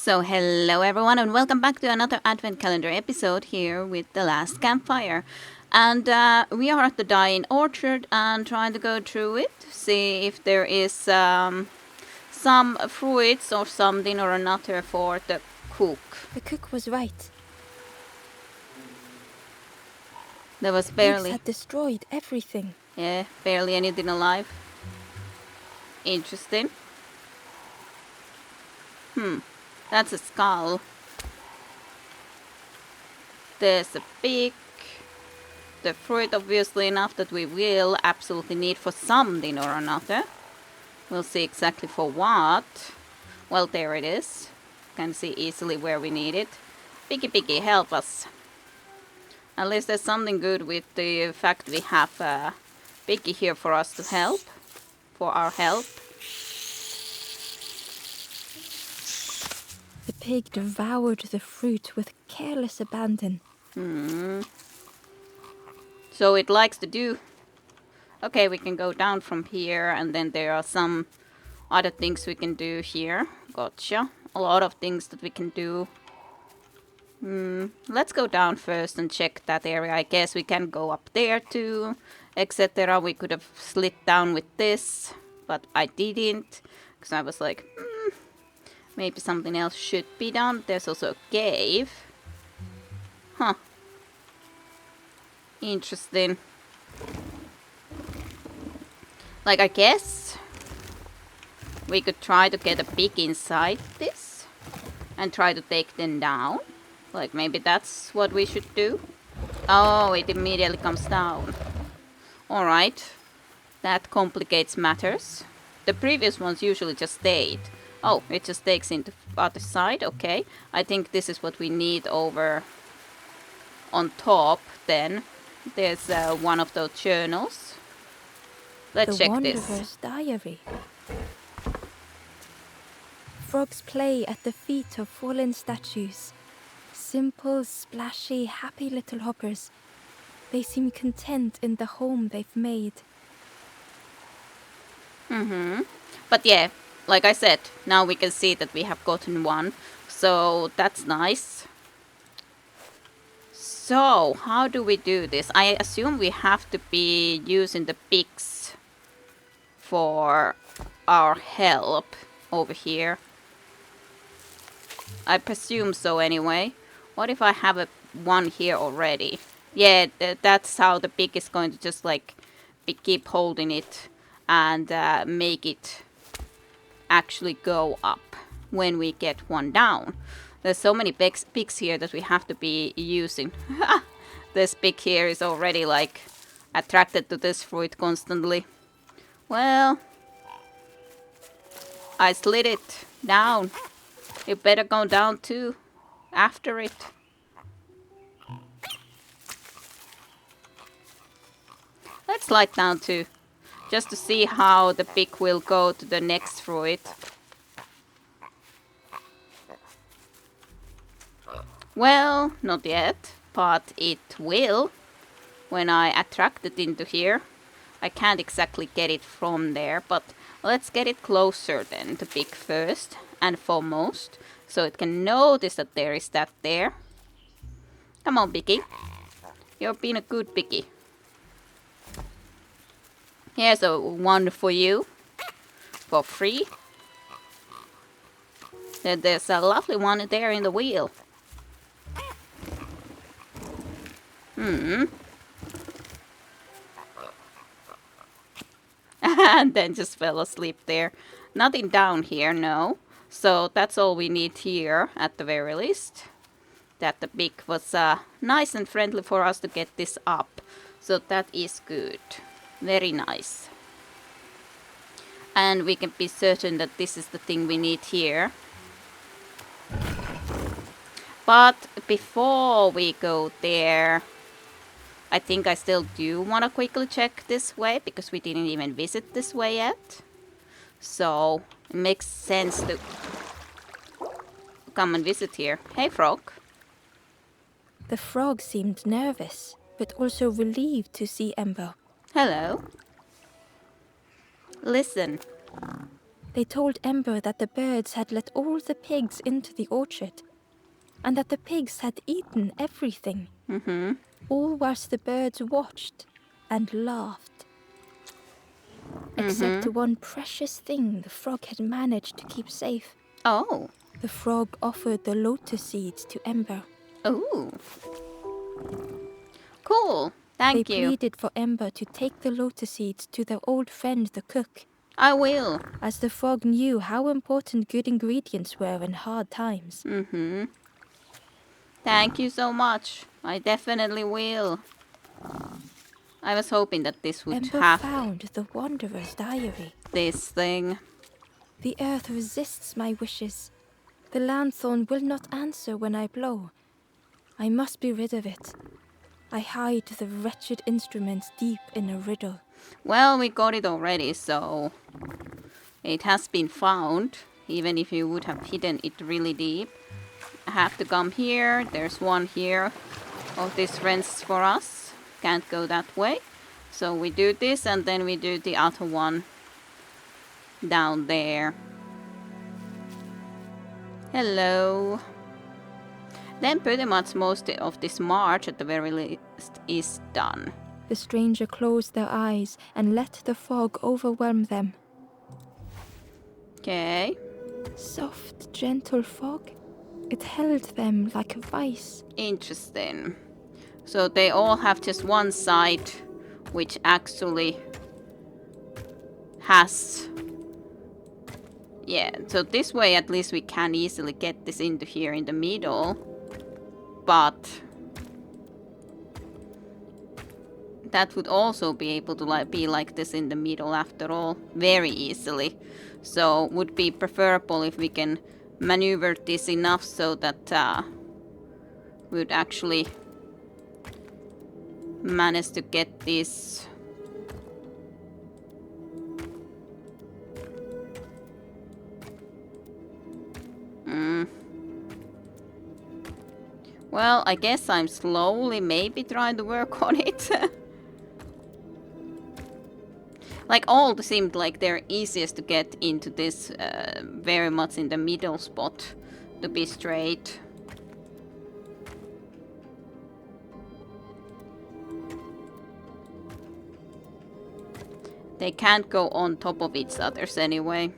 So hello everyone and welcome back to another advent calendar episode here with The Last Campfire. And we are at the Dying Orchard and trying to go through it, see if there is some fruits or something or another for the cook. The cook was right. There was Pigs barely, had destroyed everything. barely anything alive. Interesting. That's a skull. There's a pig. The fruit, obviously enough that we will absolutely need for something or another. We'll see exactly for what. Well, there it is. Can see easily where we need it. Piggy, help us. At least there's something good with the fact we have Piggy here for us to help. For our help. The pig devoured the fruit with careless abandon. So it likes to do. Okay, we can go down from here, and then there are some other things we can do here. Gotcha. A lot of things that we can do. Let's go down first and check that area. I guess we can go up there too, etc. We could have slid down with this, but I didn't, because I was like, maybe something else should be done. There's also a cave. Huh. Interesting. Like, I guess we could try to get a pig inside this and try to take them down. Like, maybe that's what we should do. Oh, it immediately comes down. Alright. That complicates matters. The previous ones usually just stayed. Oh, it just takes into other side. Okay. I think this is what we need over on top then. There's one of those journals. Let's The check this. Wanderer's Diary. Frogs play at the feet of fallen statues. Simple, splashy, happy little hoppers. They seem content in the home they've made. But yeah, like I said, now we can see that we have gotten one. So that's nice. So, how do we do this? I assume we have to be using the pigs for our help over here. I presume so anyway. What if I have one here already? Yeah, that's how the pig is going to just like keep holding it and make it actually go up when we get one down. There's so many pigs here that we have to be using. This pig here is already like attracted to this fruit constantly. Well, I slid it down. You better go down too after it. Let's slide down too, just to see how the pig will go to the next fruit. Well, not yet, but it will when I attract it into here. I can't exactly get it from there, but let's get it closer then, the pig first and foremost, so it can notice that there is that there. Come on, piggy. You're being a good piggy. Here's a one for you, for free. There's a lovely one there in the wheel. And then just fell asleep there. Nothing down here, no. So that's all we need here at the very least. That the pig was nice and friendly for us to get this up. So that is good. Very nice. And we can be certain that this is the thing we need here. But before we go there, I think I still do want to quickly check this way, because we didn't even visit this way yet. So it makes sense to come and visit here. Hey, frog. The frog seemed nervous, but also relieved to see Ember. Hello. Listen. They told Ember that the birds had let all the pigs into the orchard, and that the pigs had eaten everything. Mm-hmm. All whilst the birds watched and laughed. Except one precious thing the frog had managed to keep safe. Oh. The frog offered the lotus seeds to Ember. Ooh. Cool. Thank They you. pleaded for Ember to take the lotus seeds to their old friend the cook, I will. as the frog knew how important good ingredients were in hard times. Mm-hmm. Thank you so much. I definitely will. I was hoping that this would Ember have found the Wanderer's diary. this thing. The earth resists my wishes. The lanthorn will not answer when I blow. I must be rid of it. I hide the wretched instrument deep in a riddle. Well, we got it already, so it has been found, even if you would have hidden it really deep. I have to come here. There's one here. Oh, this rents for us. Can't go that way. So we do this and then we do the other one down there. Hello. Then pretty much most of this march at the very least is done. The stranger closed their eyes and let the fog overwhelm them. Okay. Soft, gentle fog. It held them like a vice. Interesting. So they all have just one side, which actually has... Yeah, so this way at least we can easily get this into here in the middle. But that would also be able to be like this in the middle after all, very easily. So would be preferable if we can maneuver this enough so that we would actually manage to get this. Well, I guess I'm slowly maybe trying to work on it. Like all seemed like they're easiest to get into this very much in the middle spot to be straight. They can't go on top of each other's anyway.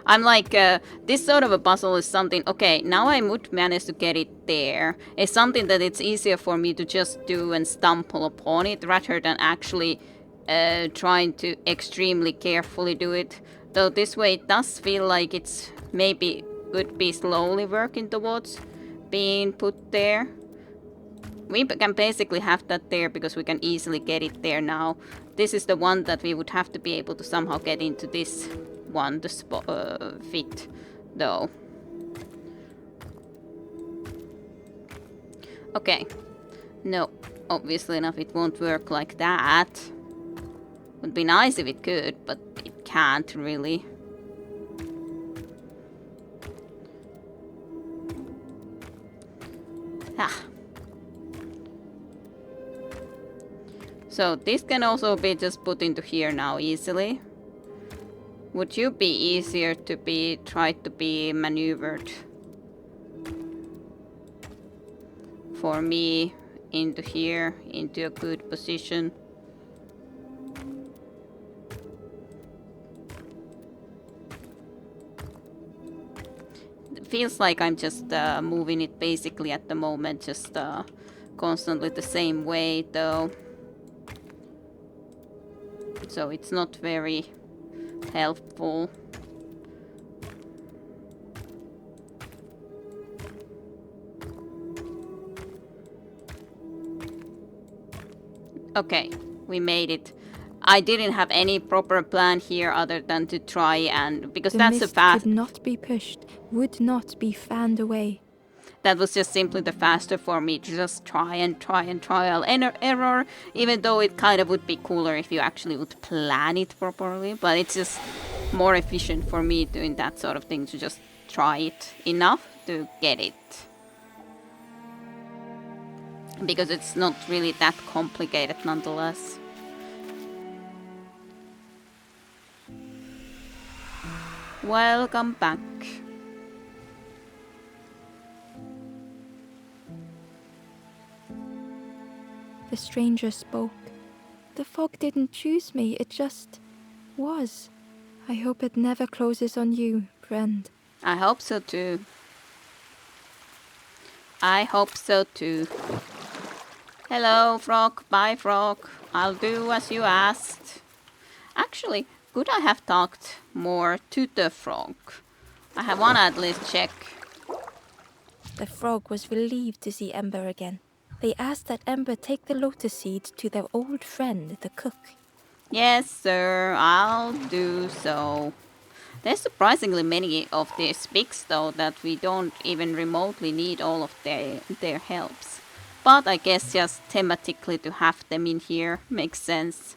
I'm like, this sort of a puzzle is something, okay, now I would manage to get it there. It's something that it's easier for me to just do and stumble upon it rather than actually trying to extremely carefully do it. Though this way it does feel like it's maybe could be slowly working towards being put there. We can basically have that there because we can easily get it there now. This is the one that we would have to be able to somehow get into this one, the fit though. Okay. No, obviously enough it won't work like that. Would be nice if it could, but it can't really. Ah. So this can also be just put into here now easily. Would you be easier to be tried to be maneuvered for me into here, into a good position? It feels like I'm just moving it basically at the moment, just constantly the same way though. So it's not very helpful. Okay, we made it. I didn't have any proper plan here other than to try and... because that's a mist fast... could not be pushed, would not be fanned away. That was just simply the faster for me to just try and trial and error, even though it kind of would be cooler if you actually would plan it properly. But it's just more efficient for me doing that sort of thing, to just try it enough to get it. because it's not really that complicated nonetheless. Welcome back. The stranger spoke. The fog didn't choose me, it just was. I hope it never closes on you, friend. I hope so too. I hope so too. Hello, frog. Bye, frog. I'll do as you asked. Actually, could I have talked more to the frog? I wanna at least check. The frog was relieved to see Ember again. They asked that Ember take the lotus seeds to their old friend, the cook. Yes, sir. I'll do so. There's surprisingly many of these pigs, though, that we don't even remotely need all of their helps. But I guess just thematically to have them in here makes sense.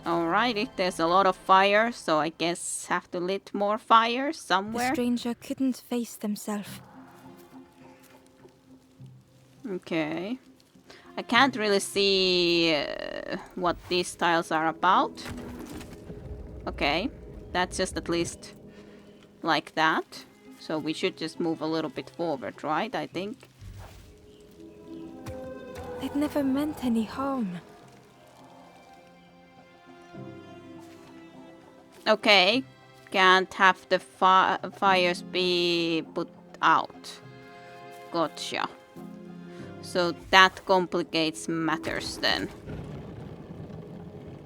Alrighty, there's a lot of fire, so I guess have to lit more fire The somewhere. stranger couldn't face themselves. Okay. I can't really see what these tiles are about. Okay, that's just at least like that. So we should just move a little bit forward, right? I think. It never meant any harm. Okay, can't have the fires be put out. Gotcha. So that complicates matters then.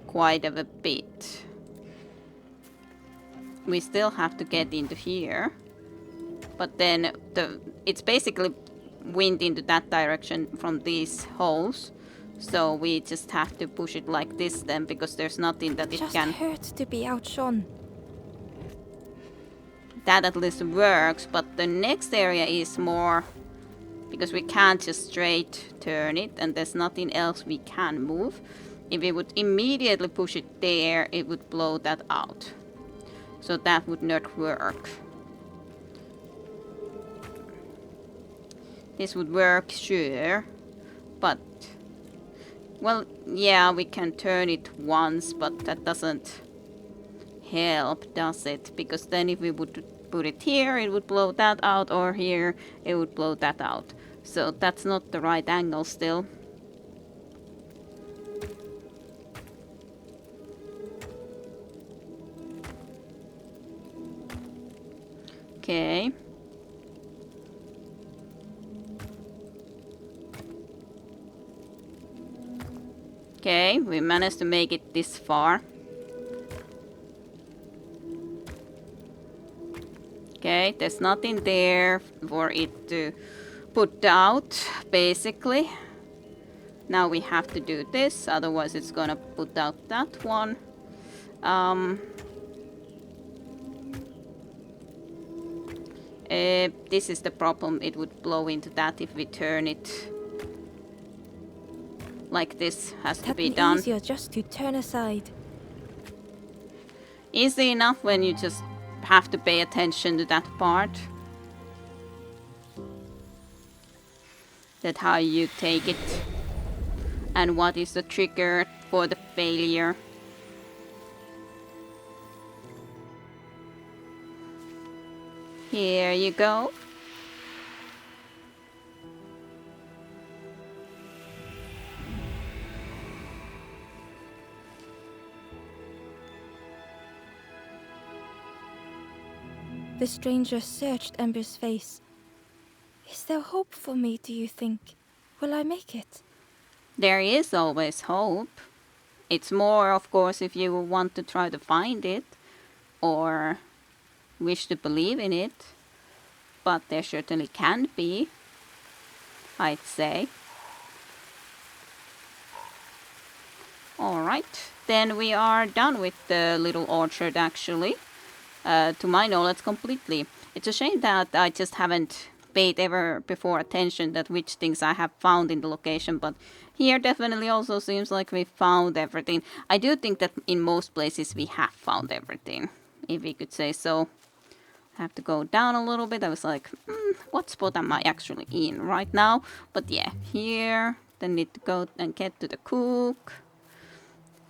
Quite a bit. We still have to get into here. But then it's basically wind into that direction from these holes. So we just have to push it like this then, because there's nothing that it Just can... hurt to be outshone. That at least works, but the next area is more... Because we can't just straight turn it, and there's nothing else we can move. If we would immediately push it there, it would blow that out. So that would not work. This would work, sure. But... Well, yeah, we can turn it once, but that doesn't help, does it? Because then if we would put it here, it would blow that out, or here, it would blow that out. So that's not the right angle still. Okay. Okay, we managed to make it this far. Okay, there's nothing there for it to put out, basically. Now we have to do this, otherwise it's gonna put out that one. This is the problem, it would blow into that if we turn it like this. Has to be done. Easier just to turn aside. Easy enough when you just have to pay attention to that part. That how you take it. And what is the trigger for the failure. Here you go. The stranger searched Ember's face. Is there hope for me, do you think? Will I make it? There is always hope. It's more, of course, if you want to try to find it or wish to believe in it. But there certainly can be, I'd say. Alright, then we are done with the little orchard actually. To my knowledge completely. It's a shame that I just haven't paid ever before attention that which things I have found in the location, but here definitely also seems like we found everything. I do think that in most places we have found everything, if we could say so. Have to go down a little bit. I was like, what spot am I actually in right now? But yeah, here. Then need to go and get to the cook.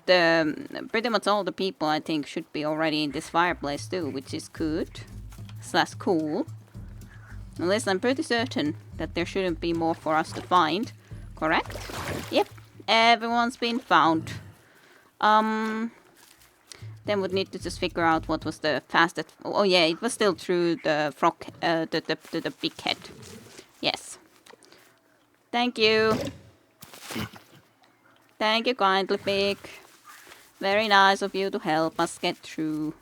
Pretty much all the people I think should be already in this fireplace too, which is good. Slash cool. At least I'm pretty certain that there shouldn't be more for us to find. Correct? Yep, everyone's been found. Then we'd need to just figure out what was the fastest. Oh yeah, it was still through the frog, the big head. Yes. Thank you. Thank you kindly, pig. Very nice of you to help us get through.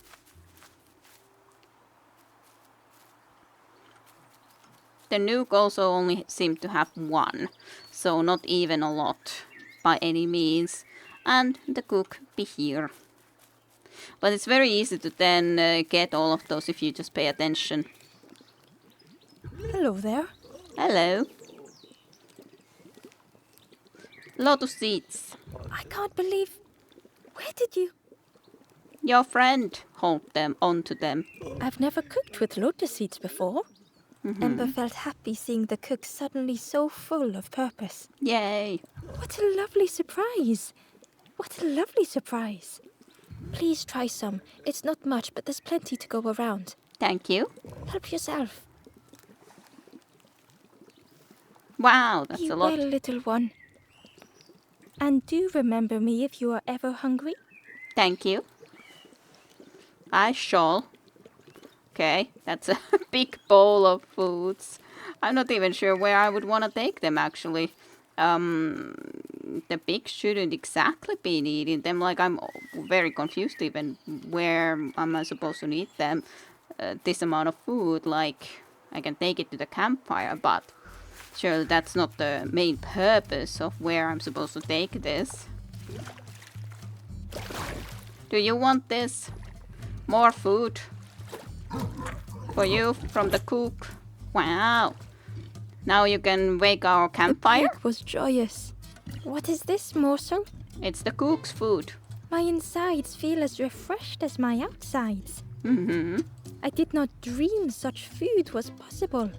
The nuke also only seemed to have one, so not even a lot by any means. And the cook be here. But it's very easy to then get all of those if you just pay attention. Hello there. Hello. Lotus seeds. I can't believe... Where did you... Your friend hauled them onto them. I've never cooked with lotus seeds before. Ember felt happy seeing the cook suddenly so full of purpose. Yay. What a lovely surprise. What a lovely surprise. Please try some. It's not much, but there's plenty to go around. Thank you. Help yourself. Wow, that's You a lot. well, little one. And do remember me if you are ever hungry. Thank you. I shall. Okay, that's a big bowl of foods. I'm not even sure where I would want to take them, actually. The pigs shouldn't exactly be needing them. Like, I'm very confused even. Where am I supposed to need them? This amount of food, like, I can take it to the campfire, but surely that's not the main purpose of where I'm supposed to take this. Do you want this? More food? For you from the cook. Wow. Now you can wake our campfire. The pig was joyous. What is this morsel? It's the cook's food. My insides feel as refreshed as my outsides. Mm-hmm. I did not dream such food was possible.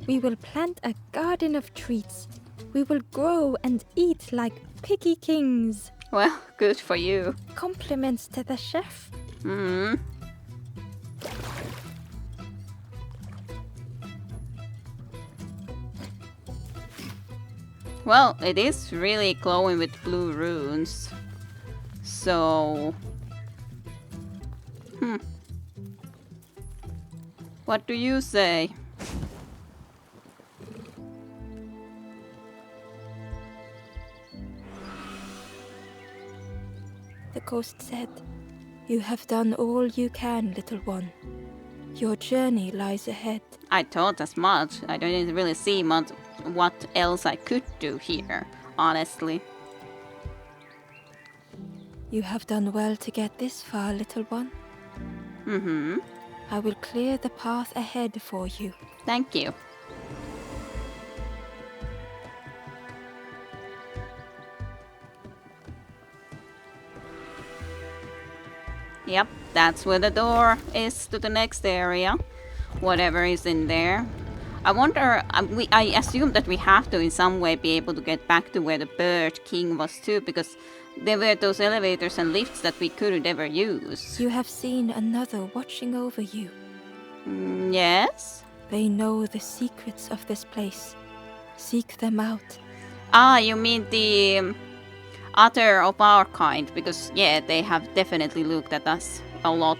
We will plant a garden of treats. We will grow and eat like piggy kings. Well, good for you. Compliments to the chef. Hmm. Well, it is really glowing with blue runes. So... What do you say? The ghost said, "You have done all you can, little one. Your journey lies ahead." I thought as much. I didn't really see much what else I could do here, honestly. You have done well to get this far, little one. Mm-hmm. I will clear the path ahead for you. Thank you. Yep, that's where the door is to the next area. Whatever is in there. I wonder, I assume that we have to in some way be able to get back to where the Bird King was too, because there were those elevators and lifts that we couldn't ever use. You have seen another watching over you. Yes? They know the secrets of this place. Seek them out. Ah, you mean the other of our kind, because yeah, they have definitely looked at us a lot,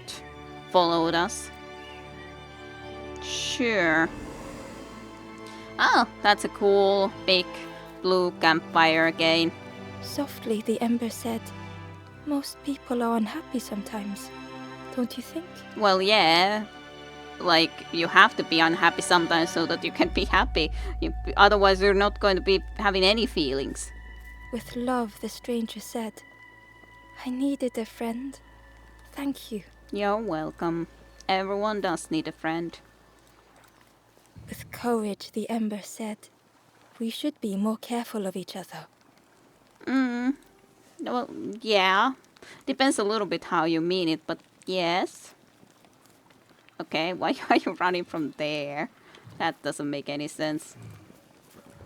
followed us. Sure. Oh, that's a cool big blue campfire again. Softly, the ember said, "Most people are unhappy sometimes, don't you think?" Well, yeah. Like, you have to be unhappy sometimes so that you can be happy. Otherwise, you're not going to be having any feelings. With love, the stranger said, "I needed a friend. Thank you." You're welcome. Everyone does need a friend. With courage, the ember said, "We should be more careful of each other." Well, yeah. Depends a little bit how you mean it, but yes. Okay, why are you running from there? That doesn't make any sense.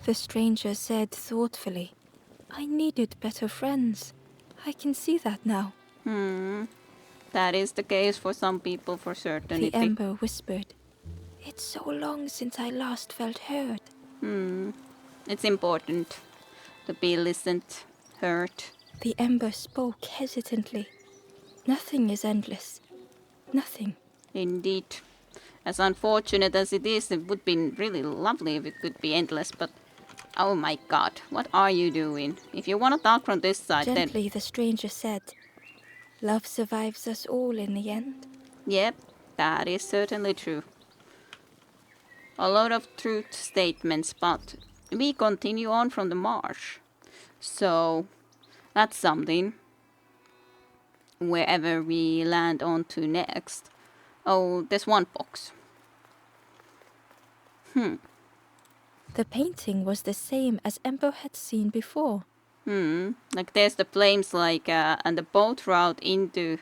The stranger said thoughtfully, I needed better friends. I can see that now. That is the case for some people for The certainty. ember whispered, It's so long since I last felt heard. It's important to be listened, heard. The ember spoke hesitantly. Nothing is endless. Nothing. Indeed. As unfortunate as it is, it would be really lovely if it could be endless, but oh my god, what are you doing? If you want to talk from this side, Gently, the stranger said, Love survives us all in the end. Yep, that is certainly true. A lot of truth statements, but we continue on from the marsh. So, that's something. Wherever we land on to next. Oh, there's one box. The painting was the same as Ember had seen before. Like there's the flames and the boat route into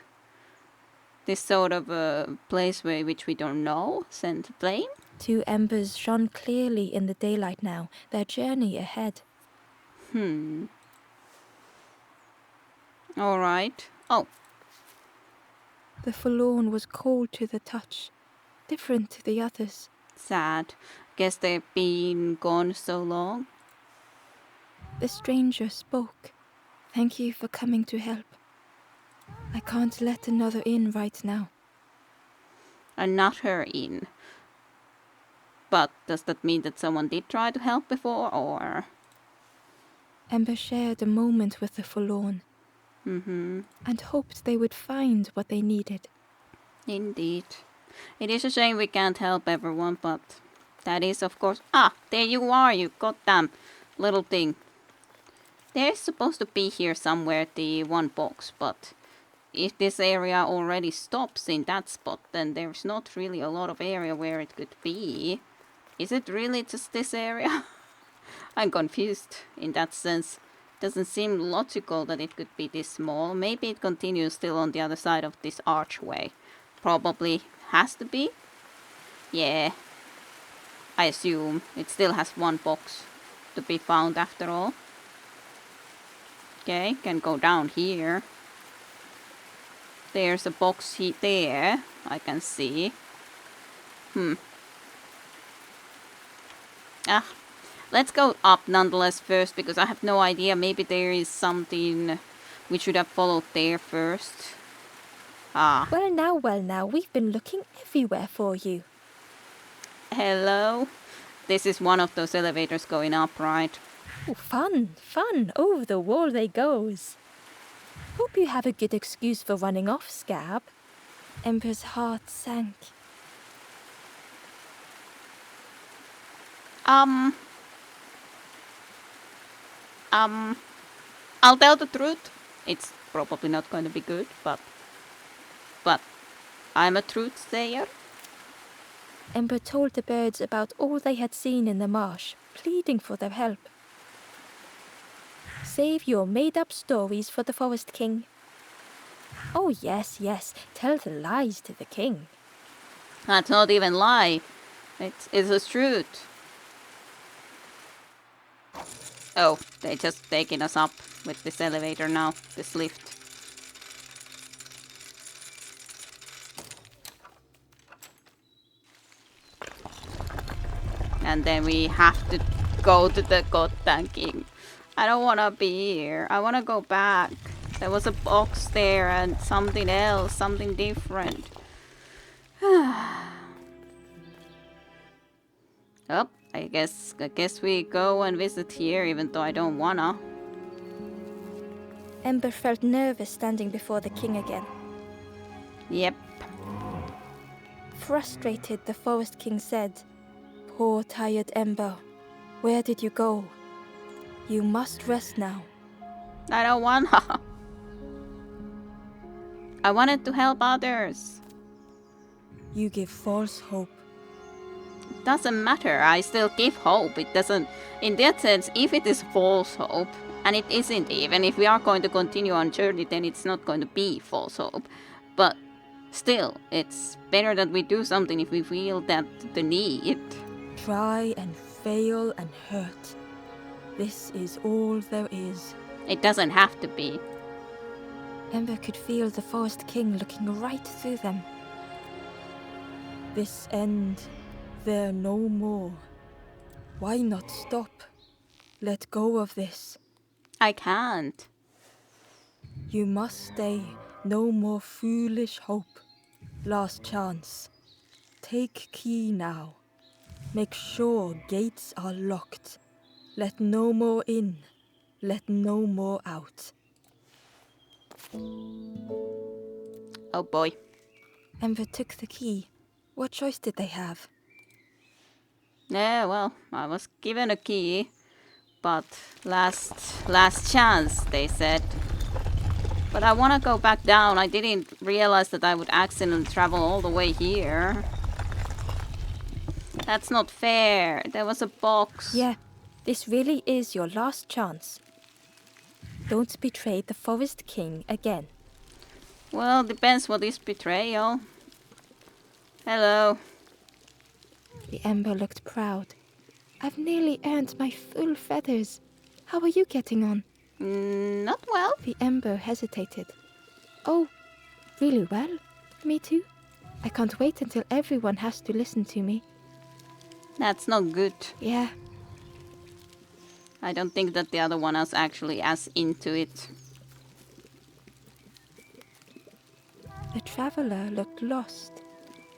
this sort of a place which we don't know. Send flame? 2 embers shone clearly in the daylight now, their journey ahead. Alright. Oh, The forlorn was cold to the touch, different to the others. sad. Guess they've been gone so long. The stranger spoke. Thank you for coming to help. I can't let another in right now. And not her in. But does that mean that someone did try to help before, or? Ember shared a moment with the forlorn and hoped they would find what they needed. Indeed. It is a shame we can't help everyone, but that is of course... Ah, there you are, you goddamn little thing. There's supposed to be here somewhere the one box, but if this area already stops in that spot, then there's not really a lot of area where it could be. Is it really just this area? I'm confused in that sense. Doesn't seem logical that it could be this small. Maybe it continues still on the other side of this archway. Probably has to be. Yeah. I assume it still has one box to be found after all. Okay, can go down here. There's a box there, I can see. Let's go up nonetheless first, because I have no idea. Maybe there is something we should have followed there first. Well now, we've been looking everywhere for you. Hello? This is one of those elevators going up, right? Oh, fun. Over the wall they goes. Hope you have a good excuse for running off, Scab. Ember's heart sank. I'll tell the truth. It's probably not going to be good, but I'm a truth sayer. Ember told the birds about all they had seen in the marsh, pleading for their help. Save your made-up stories for the Forest King. Oh, yes, tell the lies to the king. That's not even lie. It's the truth. Oh, they're just taking us up with this elevator now, this lift. And then we have to go to the goddamn king. I don't want to be here. I want to go back. There was a box there and something else, something different. Oh, I guess we go and visit here, even though I don't wanna. Ember felt nervous standing before the king again. Yep. Frustrated, the Forest King said, Poor tired Ember, where did you go? You must rest now. I don't wanna. I wanted to help others. You give false hope. It doesn't matter. I still give hope. It doesn't... In that sense, if it is false hope, and it isn't even, if we are going to continue on journey, then it's not going to be false hope. But Still, it's better that we do something if we feel that the need. Try and fail and hurt. This is all there is. It doesn't have to be. Ember could feel the Forest King looking right through them. This end, there no more. Why not stop? Let go of this. I can't. You must stay. No more foolish hope. Last chance. Take key now. Make sure gates are locked. Let no more in. Let no more out. Oh boy. Ember took the key. What choice did they have? Yeah, well, I was given a key, but last chance, they said. But I want to go back down. I didn't realize that I would accidentally travel all the way here. That's not fair. There was a box. Yeah, this really is your last chance. Don't betray the Forest King again. Well, depends what is betrayal. Hello. The Ember looked proud. I've nearly earned my full feathers. How are you getting on? Not well. The Ember hesitated. Oh, really well? Me too. I can't wait until everyone has to listen to me. That's not good. Yeah, I don't think that the other one is actually as into it. the traveler looked lost.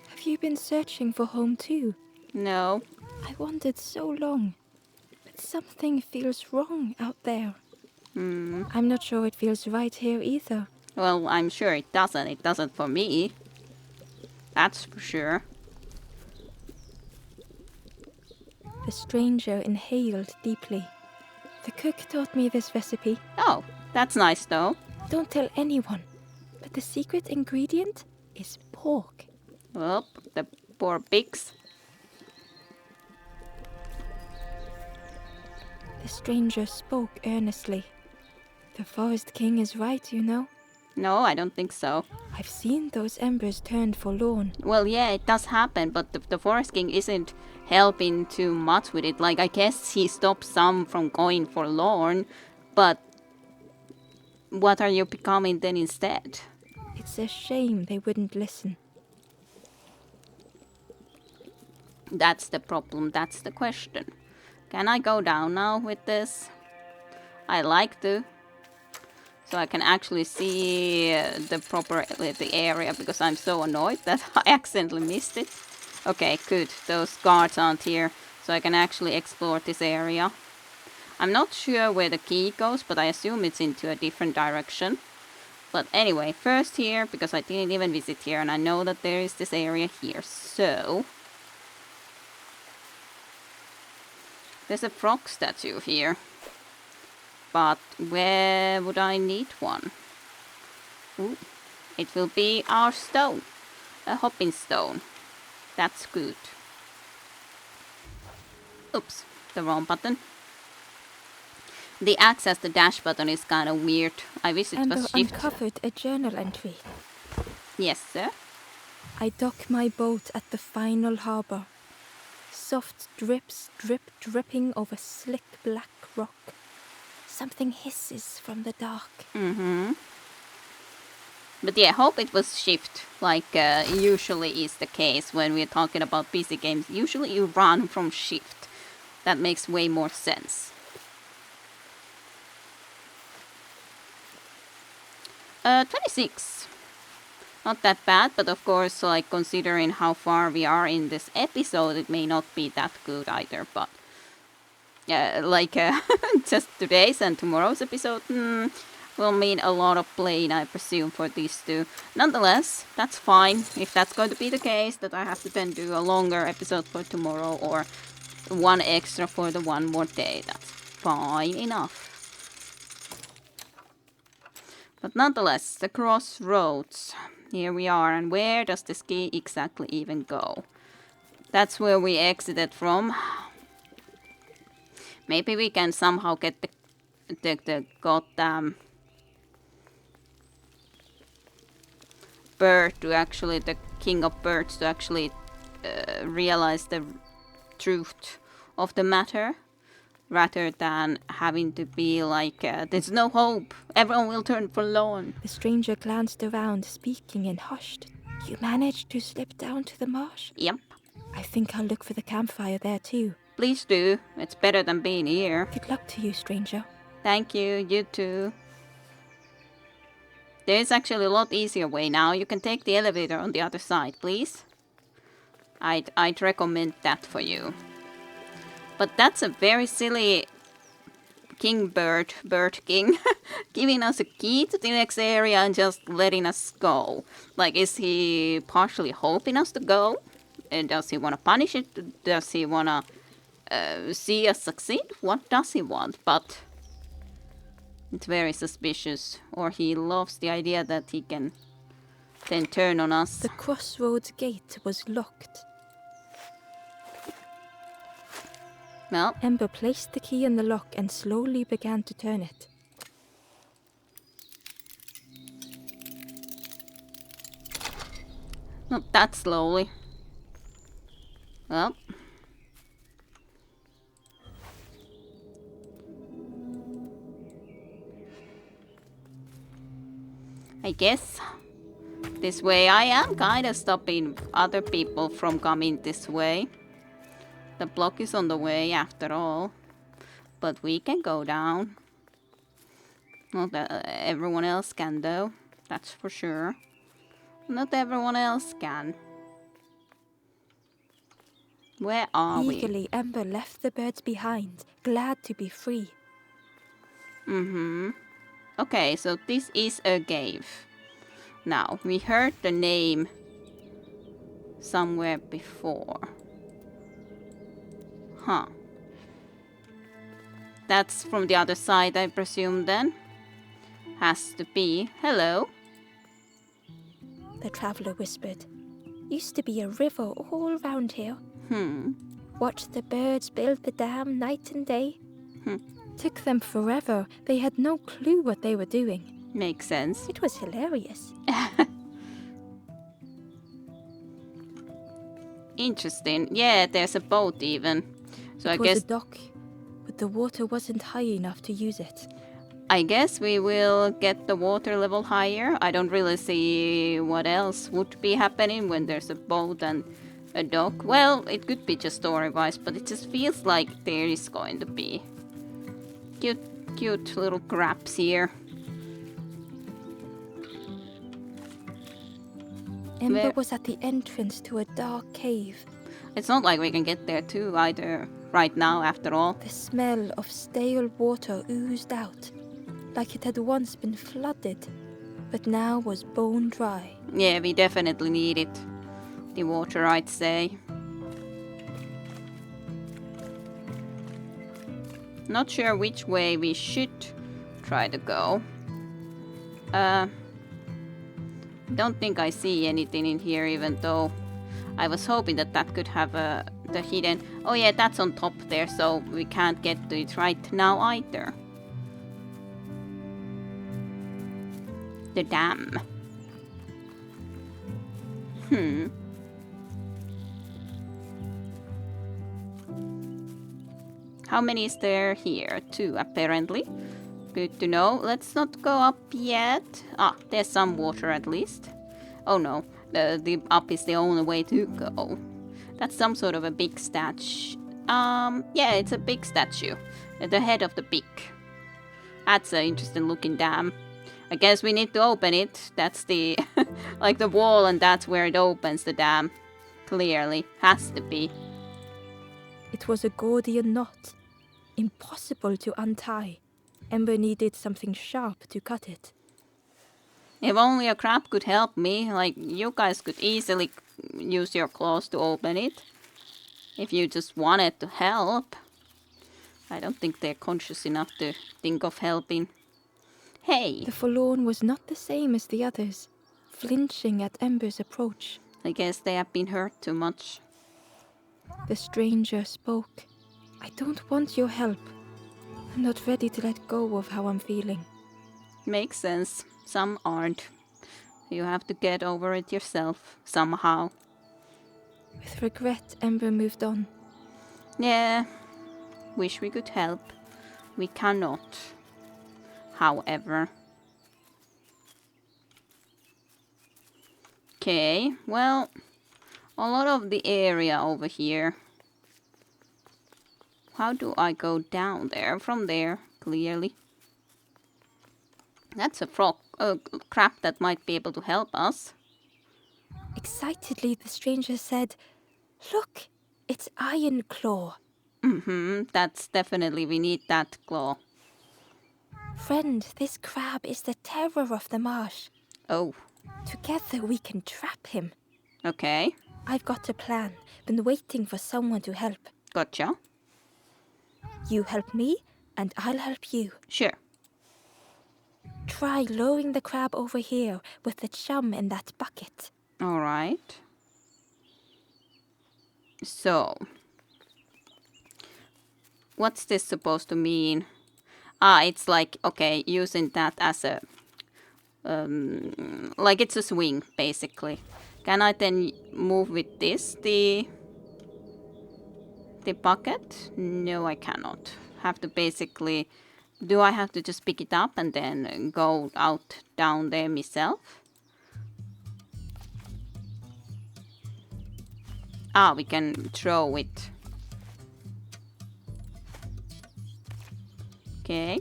Have you been searching for home too? No. I wandered so long, but something feels wrong out there. I'm not sure it feels right here either. Well, I'm sure it doesn't. It doesn't for me. That's for sure. The stranger inhaled deeply. The cook taught me this recipe. Oh, that's nice though. Don't tell anyone, but the secret ingredient is pork. Oh, the poor pigs. The stranger spoke earnestly. The Forest King is right, you know. No, I don't think so. I've seen those embers turned forlorn. Well, yeah, it does happen, but the Forest King isn't helping too much with it. Like, I guess he stops some from going forlorn, but what are you becoming then instead? It's a shame they wouldn't listen. That's the problem, that's the question. Can I go down now with this? I like to. So I can actually see the area, because I'm so annoyed that I accidentally missed it. Okay, good. Those guards aren't here, so I can actually explore this area. I'm not sure where the key goes, but I assume it's into a different direction. But anyway, first here, because I didn't even visit here, and I know that there is this area here, so... There's a frog statue here. But where would I need one? Ooh, it will be our stone. A hopping stone. That's good. Oops, the wrong button. The axe as the dash button is kind of weird. I wish it Ember was shift. uncovered a journal entry. Yes, sir. I dock my boat at the final harbor. Soft drips drip dripping over slick black rock. Something hisses from the dark. But yeah, hope it was shift, like usually is the case when we're talking about PC games. Usually you run from shift. That makes way more sense. 26. Not that bad, but of course, like considering how far we are in this episode, it may not be that good either. But just today's and tomorrow's episode will mean a lot of playing, I presume, for these two. Nonetheless, that's fine. If that's going to be the case, that I have to then do a longer episode for tomorrow or one extra for the one more day, that's fine enough. But nonetheless, the crossroads. Here we are, and where does this key exactly even go? That's where we exited from. Maybe we can somehow get the goddamn bird to actually, the king of birds to actually realize the truth of the matter, rather than having to be like, there's no hope, everyone will turn forlorn. The stranger glanced around, speaking and hushed. You managed to slip down to the marsh? Yep. I think I'll look for the campfire there too. Please do. It's better than being here. Good luck to you, stranger. Thank you. You too. There's actually a lot easier way now. You can take the elevator on the other side, please. I'd recommend that for you. But that's a very silly bird king, giving us a key to the next area and just letting us go. Like, is he partially hoping us to go? And does he want to punish it? Does he want to see us succeed? What does he want? But it's very suspicious. Or he loves the idea that he can then turn on us. The crossroads gate was locked. Well, Ember placed the key in the lock and slowly began to turn it. not that slowly. Well. I guess this way I am kind of stopping other people from coming this way. The block is on the way after all. But we can go down. Not that everyone else can though. That's for sure. Not everyone else can. Where are we? Eagerly, Ember left the birds behind, glad to be free. Okay, so this is a cave. Now, we heard the name somewhere before. Huh. That's from the other side, I presume then. Has to be. Hello. The traveler whispered. Used to be a river all round here. Watched the birds build the dam night and day. Took them forever. They had no clue what they were doing. Makes sense. It was hilarious. Interesting. Yeah, there's a boat even. So I It was guess a dock, but the water wasn't high enough to use it. I guess we will get the water level higher. I don't really see what else would be happening when there's a boat and a dock. Well, it could be just story-wise, but it just feels like there is going to be cute little crabs here. Ember Where- was at the entrance to a dark cave. It's not like we can get there too either right now after all. The smell of stale water oozed out, like it had once been flooded, but now was bone dry. Yeah, we definitely need it. The water, I'd say. Not sure which way we should try to go. Don't think I see anything in here, even though I was hoping that that could have the hidden... Oh yeah, that's on top there, so we can't get to it right now either. The dam. How many is there here? 2, apparently. Good to know. Let's not go up yet. Ah, there's some water at least. Oh no, the up is the only way to go. That's some sort of a big statue. Yeah, it's a big statue. At the head of the peak. That's an interesting looking dam. I guess we need to open it. That's the, like the wall, and that's where it opens, the dam. Clearly. Has to be. It was a Gordian knot, impossible to untie. Ember needed something sharp to cut it. If only a crab could help me, like you guys could easily use your claws to open it. If you just wanted to help. I don't think they're conscious enough to think of helping. Hey! The forlorn was not the same as the others, flinching at Ember's approach. I guess they have been hurt too much. The stranger spoke. I don't want your help. I'm not ready to let go of how I'm feeling. Makes sense. Some aren't. You have to get over it yourself, somehow. With regret, Ember moved on. Yeah, wish we could help. We cannot, however. Okay, well, a lot of the area over here. How do I go down there? From there, clearly. That's a frog, crab that might be able to help us. Excitedly, the stranger said, "Look, it's Iron Claw. That's definitely, we need that claw. Friend, this crab is the terror of the marsh. Oh, Together we can trap him. okay, I've got a plan. Been waiting for someone to help. gotcha. You help me, and I'll help you. Sure. Try lowering the crab over here with the chum in that bucket." Alright. So, what's this supposed to mean? Ah, it's like, okay, using that as a, like it's a swing, basically. Can I then move with this, the bucket? No, I cannot. Have to basically, do I have to just pick it up and then go out down there myself? Ah, we can throw it. Okay.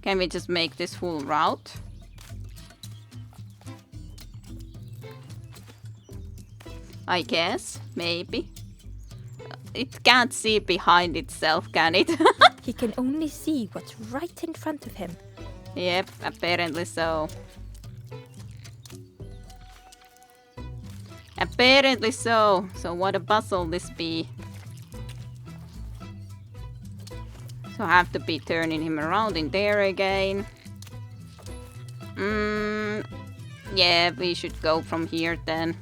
Can we just make this full route? I guess, maybe. It can't see behind itself, can it? He can only see what's right in front of him. Yep, apparently so. Apparently so. So what a puzzle this be. So I have to be turning him around in there again. Yeah, we should go from here then.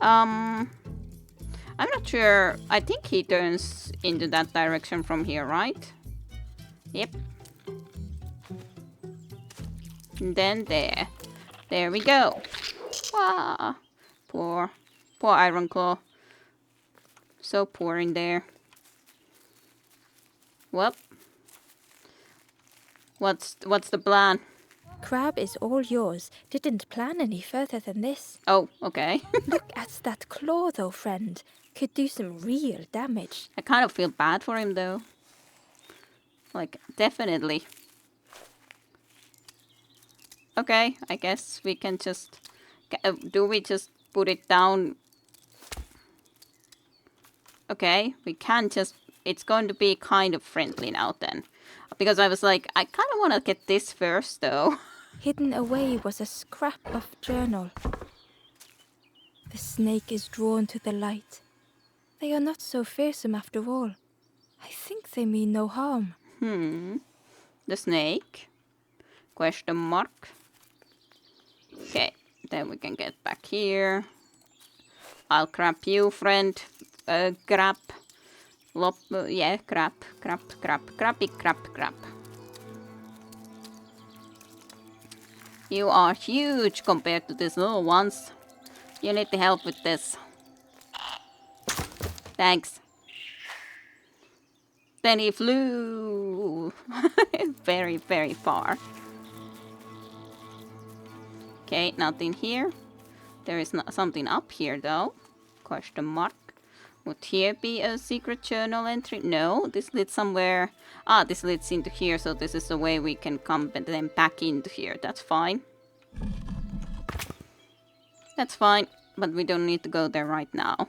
I'm not sure. I think he turns into that direction from here, right? Yep. And then there. There we go. Ah, poor Iron Claw. So poor in there. Well, what's the plan? Crab is all yours. Didn't plan any further than this. Oh, okay. Look at that claw, though, friend. Could do some real damage. I kind of feel bad for him, though. Like, definitely. Okay, I guess we can just... do we just put it down? Okay, we can just... It's going to be kind of friendly now, then. Because I was like, I kind of want to get this first, though. Hidden away was a scrap of journal. The snake is drawn to the light. They are not so fearsome after all. I think they mean no harm. The snake? Question mark. Okay, then we can get back here. I'll grab you, friend. Grab. Yeah, grab. You are huge compared to these little ones. You need the help with this. Thanks. Then he flew very, very far. Okay, nothing here. There is something up here though. Question mark. Would here be a secret journal entry? No, this leads somewhere. Ah, this leads into here, so this is the way we can come and then back into here. That's fine. That's fine, but we don't need to go there right now.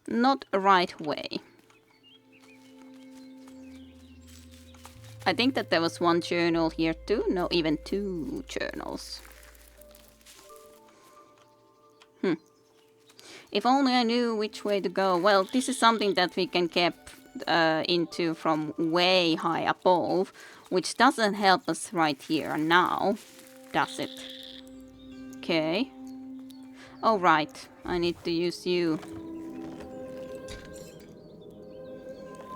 Not right way. I think that there was one journal here too. No, even two journals. If only I knew which way to go. Well, this is something that we can get into from way high above, which doesn't help us right here and now, does it? Okay. Oh, right. I need to use you.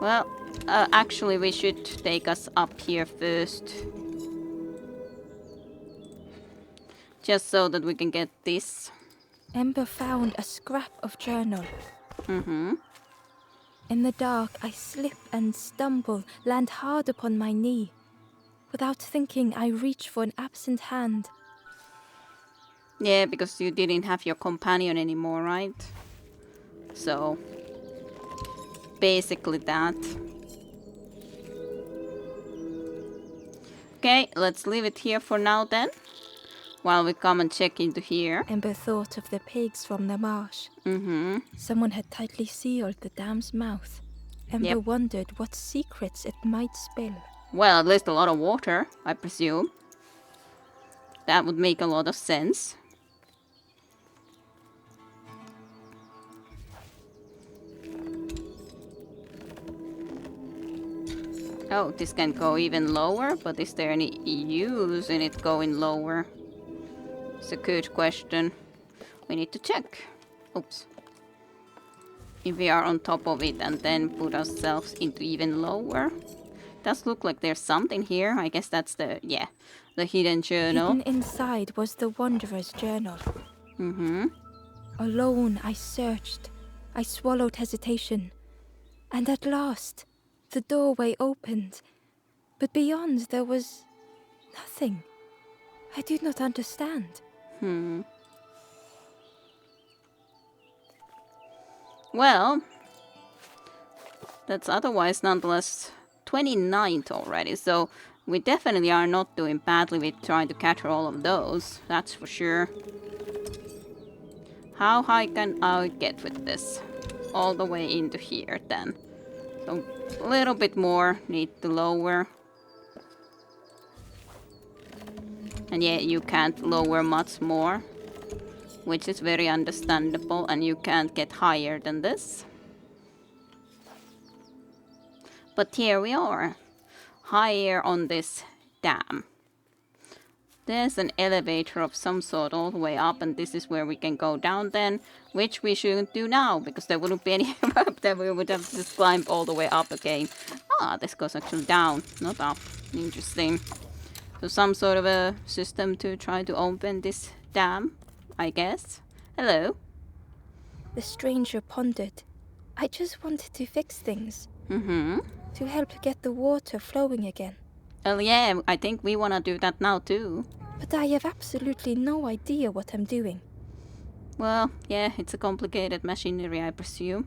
Well, actually we should take us up here first. Just so that we can get this. Ember found a scrap of journal. Mm-hmm. In the dark, I slip and stumble, land hard upon my knee. Without thinking, I reach for an absent hand. Yeah, because you didn't have your companion anymore, right? So, basically that. Okay, let's leave it here for now then. While we come and check into here. Ember thought of the pigs from the marsh. Mm-hmm. Someone had tightly sealed the dam's mouth. Ember wondered what secrets it might spill. Well, at least a lot of water, I presume. That would make a lot of sense. Oh, this can go even lower, but is there any use in it going lower? It's a good question. We need to check. Oops. If we are on top of it and then put ourselves into even lower. Does look like there's something here. I guess that's the hidden journal. Hidden inside was the Wanderer's journal. Mm-hmm. Alone, I searched. I swallowed hesitation. And at last, the doorway opened. But beyond, there was nothing. I did not understand. Well, that's otherwise nonetheless 29th already, so we definitely are not doing badly with trying to capture all of those, that's for sure. How high can I get with this? All the way into here then. So a little bit more, need to lower. And yeah, you can't lower much more, which is very understandable, and you can't get higher than this. But here we are, higher on this dam. There's an elevator of some sort all the way up, and this is where we can go down then, which we shouldn't do now, because there wouldn't be any up there. We would have to just climb all the way up again. Ah, this goes actually down, not up. Interesting. So some sort of a system to try to open this dam, I guess. Hello. The stranger pondered. I just wanted to fix things. Mm-hmm. To help get the water flowing again. Well, yeah, I think we want to do that now too. But I have absolutely no idea what I'm doing. Well, yeah, it's a complicated machinery, I presume.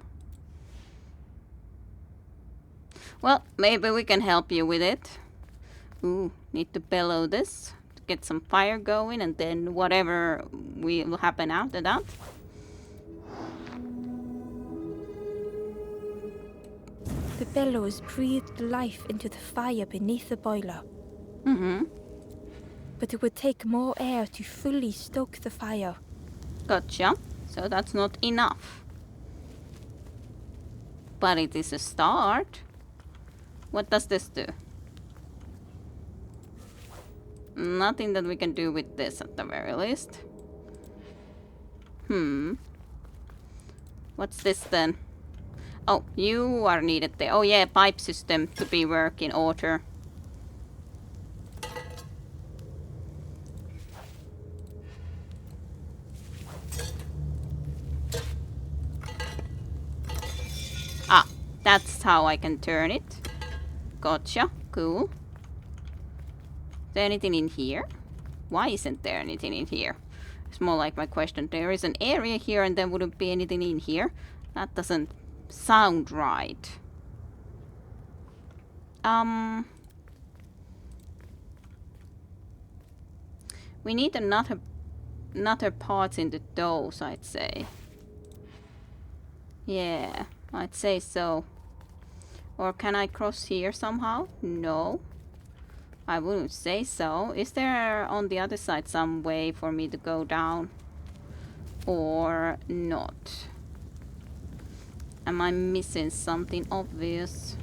Well, maybe we can help you with it. Ooh, need to bellow this to get some fire going, and then whatever will happen after that. The bellows breathed life into the fire beneath the boiler. Mm-hmm. But it would take more air to fully stoke the fire. Gotcha. So that's not enough. But it is a start. What does this do? Nothing that we can do with this at the very least. What's this then? Oh, you are needed there. Oh yeah, pipe system to be work in order. Ah, that's how I can turn it. Gotcha, cool. Is there anything in here? Why isn't there anything in here? It's more like my question. There is an area here and there wouldn't be anything in here. That doesn't sound right. We need another parts in the dose, I'd say. Yeah, I'd say so. Or can I cross here somehow? No. I wouldn't say so. Is there on the other side some way for me to go down? Or not? Am I missing something obvious?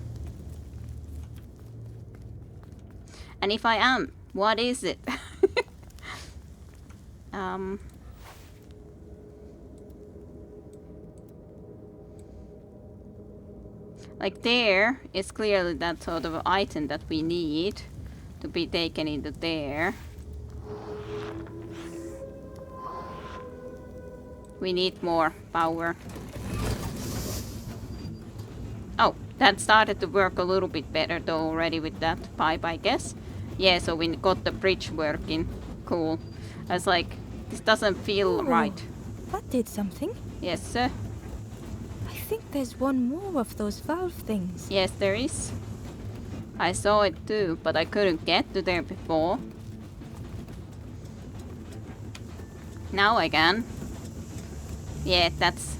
And if I am, what is it? Like there is clearly that sort of item that we need to be taken into there. We need more power. Oh, that started to work a little bit better though already with that pipe, I guess. Yeah, so we got the bridge working. Cool. I was like, this doesn't feel Oh, right. that did something. Yes, sir. I think there's one more of those valve things. Yes, there is. I saw it too, but I couldn't get to there before. Now I can. Yeah, that's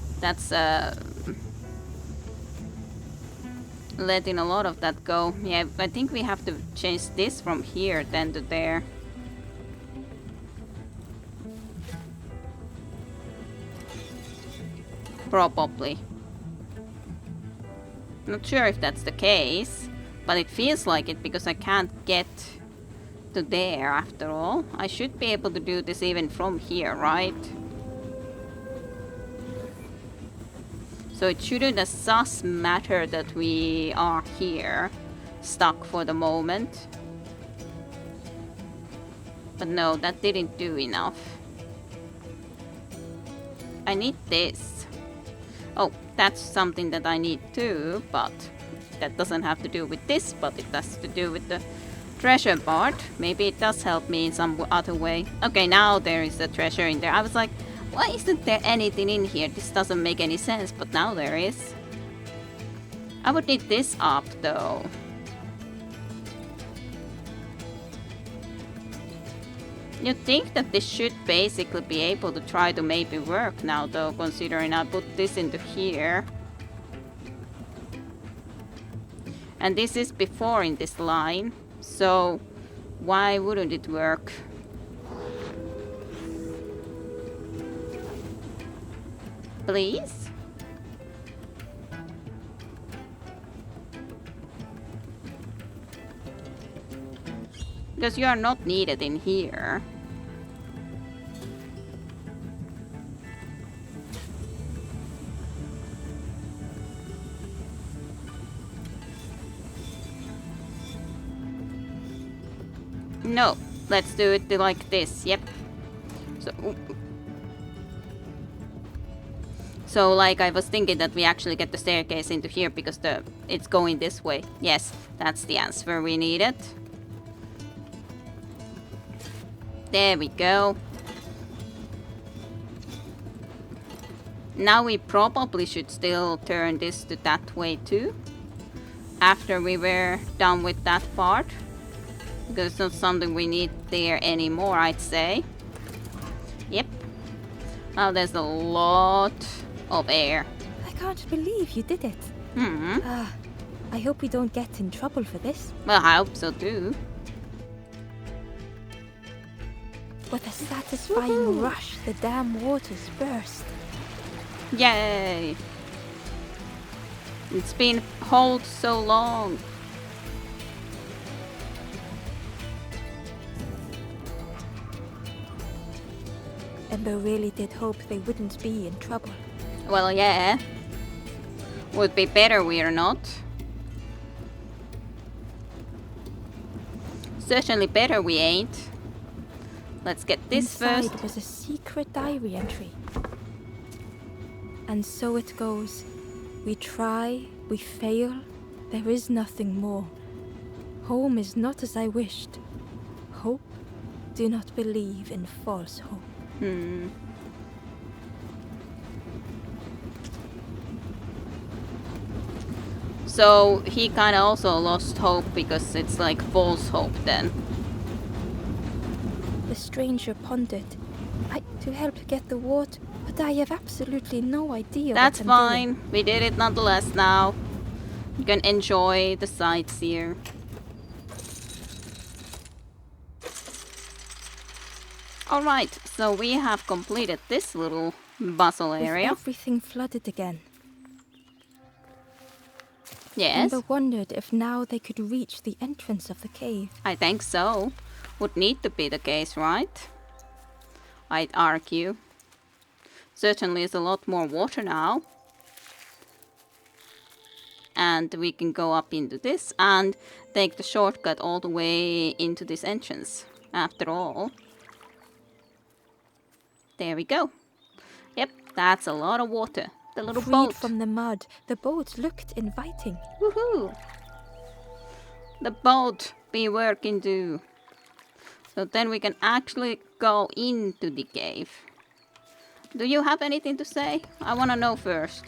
letting a lot of that go. Yeah, I think we have to change this from here then to there. Probably. Not sure if that's the case, but it feels like it because I can't get to there after all. I should be able to do this even from here, right? So it shouldn't as such matter that we are here, stuck for the moment. But no, that didn't do enough. I need this. Oh, that's something that I need too, but that doesn't have to do with this, but it has to do with the treasure part. Maybe it does help me in some other way. Okay, now there is a treasure in there. I was like, why isn't there anything in here? This doesn't make any sense, but now there is. I would need this up though. You'd think that this should basically be able to try to maybe work now though, considering I put this into here. And this is before in this line, so why wouldn't it work? Please? Because you are not needed in here. No, let's do it like this. Yep. So like I was thinking that we actually get the staircase into here because it's going this way. Yes, that's the answer we needed. There we go. Now we probably should still turn this to that way too. After we were done with that part. Because it's not something we need there anymore, I'd say. Yep. Now there's a lot of air. I can't believe you did it. I hope we don't get in trouble for this. Well, I hope so too. With a satisfying rush, the dam waters burst. Yay! It's been hold so long. Ember really did hope they wouldn't be in trouble. Well, yeah. Would be better we're not. Certainly better we ain't. Let's get this Inside first. was a secret diary entry. And so it goes. We try, we fail, there is nothing more. Home is not as I wished. Hope, do not believe in false hope. So he kind of also lost hope because it's like false hope then. The stranger pondered. To help get the water, but I have absolutely no idea. That's what I'm fine. doing. We did it nonetheless now. You can enjoy the sights here. Alright, so we have completed this little bustle With area. everything flooded again. Yes, Ember wondered if now they could reach the entrance of the cave. I think so. Would need to be the case, right? I'd argue. Certainly is a lot more water now. and we can go up into this and take the shortcut all the way into this entrance. After all. There we go. Yep, that's a lot of water. The little Freed boat. from the mud, the boat looked inviting. Woohoo! The boat be working too. So then we can actually go into the cave. Do you have anything to say? I want to know first.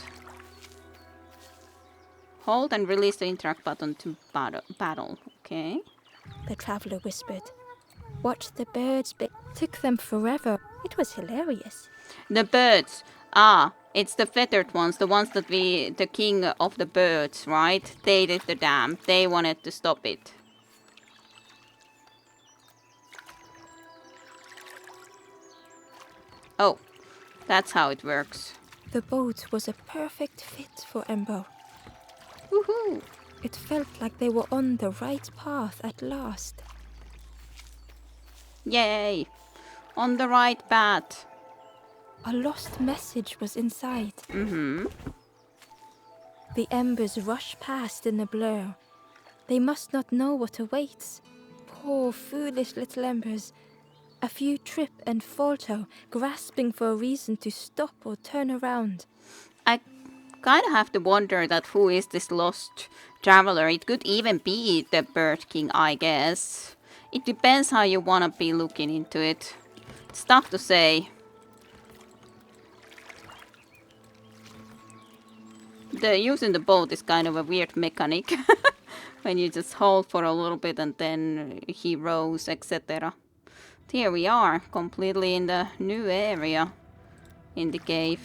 Hold and release the interact button to battle. Okay. The traveler whispered. Watch the birds. Took them forever. It was hilarious. The birds. Ah, it's the feathered ones. The ones that the king of the birds, right? They did the dam. They wanted to stop it. Oh, that's how it works. The boat was a perfect fit for Ember. Woohoo! It felt like they were on the right path at last. Yay! On the right path. A lost message was inside. Mm-hmm. The embers rush past in a blur. They must not know what awaits. Poor, foolish little embers. A few trip and falter, grasping for a reason to stop or turn around. I kind of have to wonder that who is this lost traveler. It could even be the Bird King, I guess. It depends how you want to be looking into it. It's tough to say. Using the boat is kind of a weird mechanic. When you just hold for a little bit and then he rows, etc. Here we are, completely in the new area. In the cave.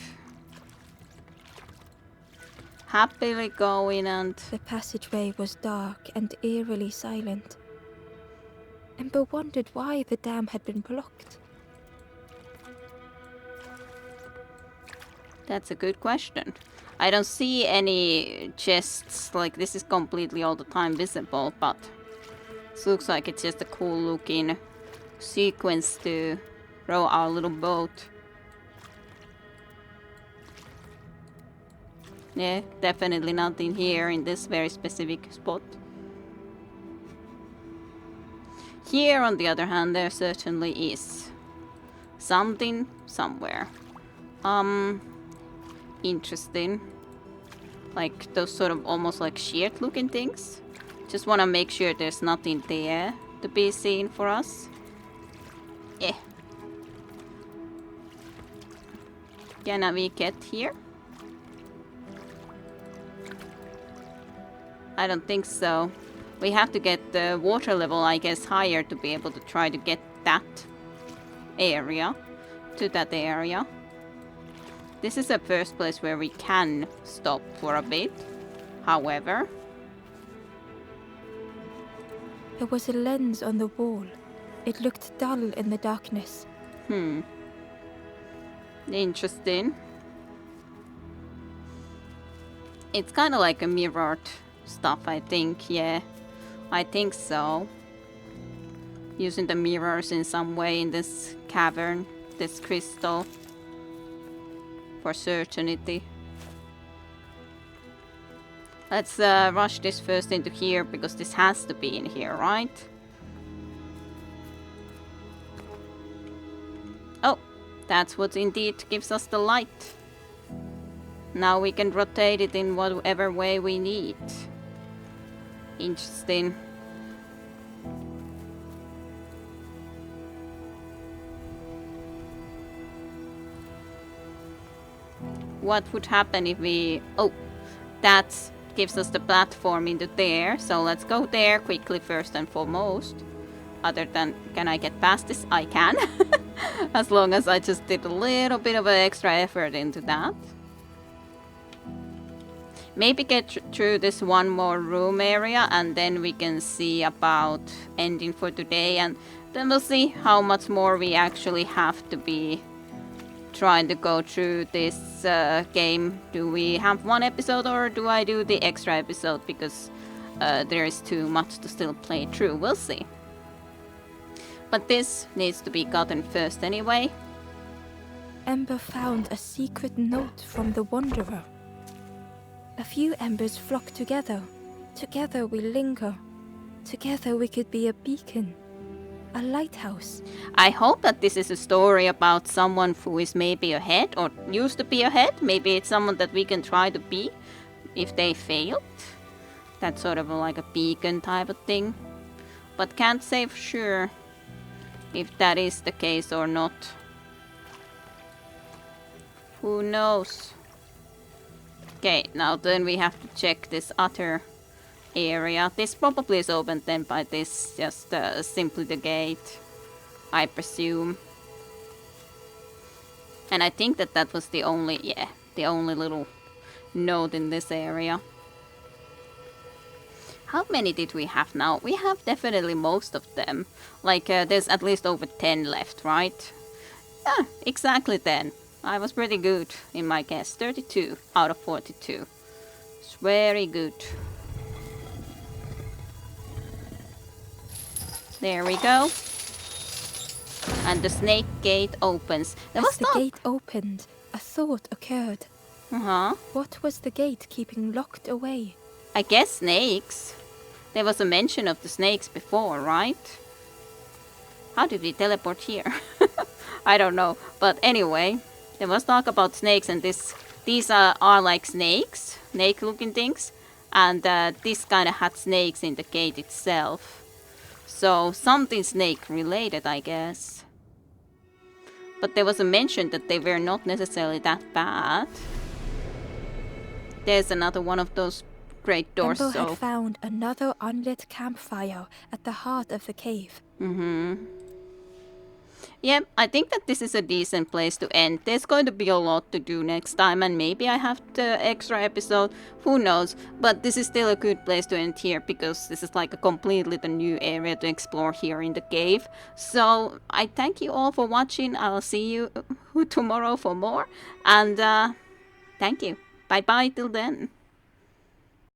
Happily going and... The passageway was dark and eerily silent. Ember wondered why the dam had been blocked. That's a good question. I don't see any chests, like this is completely all the time visible, but it looks like it's just a cool looking sequence to row our little boat. Yeah, definitely nothing here in this very specific spot. Here, on the other hand, there certainly is something somewhere. Interesting. Like those sort of almost like sheared looking things. Just want to make sure there's nothing there to be seen for us. Yeah. Can we get here? I don't think so. We have to get the water level, I guess, higher to be able to try to get that area. To that area. This is the first place where we can stop for a bit. However... There was a lens on the wall. It looked dull in the darkness. Interesting. It's kind of like a mirrored stuff, I think. Yeah, I think so. Using the mirrors in some way in this cavern, this crystal. For certainty. Let's rush this first into here, because this has to be in here, right? Oh, that's what indeed gives us the light. Now we can rotate it in whatever way we need. Interesting. What would happen if we... Oh, that gives us the platform into there. So let's go there quickly first and foremost. Other than, can I get past this? I can. As long as I just did a little bit of an extra effort into that. Maybe get through this one more room area and then we can see about ending for today. And then we'll see how much more we actually have to be trying to go through this game. Do we have one episode or do I do the extra episode? Because there is too much to still play through. We'll see. But this needs to be gotten first anyway. Ember found a secret note from the Wanderer. A few embers flock together. Together we linger. Together we could be a beacon. A lighthouse. I hope that this is a story about someone who is maybe ahead or used to be ahead. Maybe it's someone that we can try to be if they failed. That's sort of like a beacon type of thing. But can't say for sure if that is the case or not. Who knows? Okay, now then we have to check this other area. This probably is opened then by this, just simply the gate, I presume. And I think that that was the only little note in this area. How many did we have now? We have definitely most of them. Like, there's at least over 10 left, right? Yeah, exactly 10. I was pretty good in my guess. 32 out of 42. It's very good. There we go. And the snake gate opens. As the gate opened, a thought occurred. Uh-huh. What was the gate keeping locked away? I guess snakes. There was a mention of the snakes before, right? How did we teleport here? I don't know. But anyway, there was talk about snakes, and these are like snakes, snake-looking things. And this kind of had snakes in the gate itself. So something snake-related, I guess. But there was a mention that they were not necessarily that bad. There's another one of those great doors. Embo had found another unlit campfire at the heart of the cave. Yeah, I think that this is a decent place to end. There's going to be a lot to do next time, and maybe I have the extra episode, who knows. But this is still a good place to end here, because this is like a completely the new area to explore here in the cave. So I thank you all for watching. I'll see you tomorrow for more, and thank you. Bye bye till then.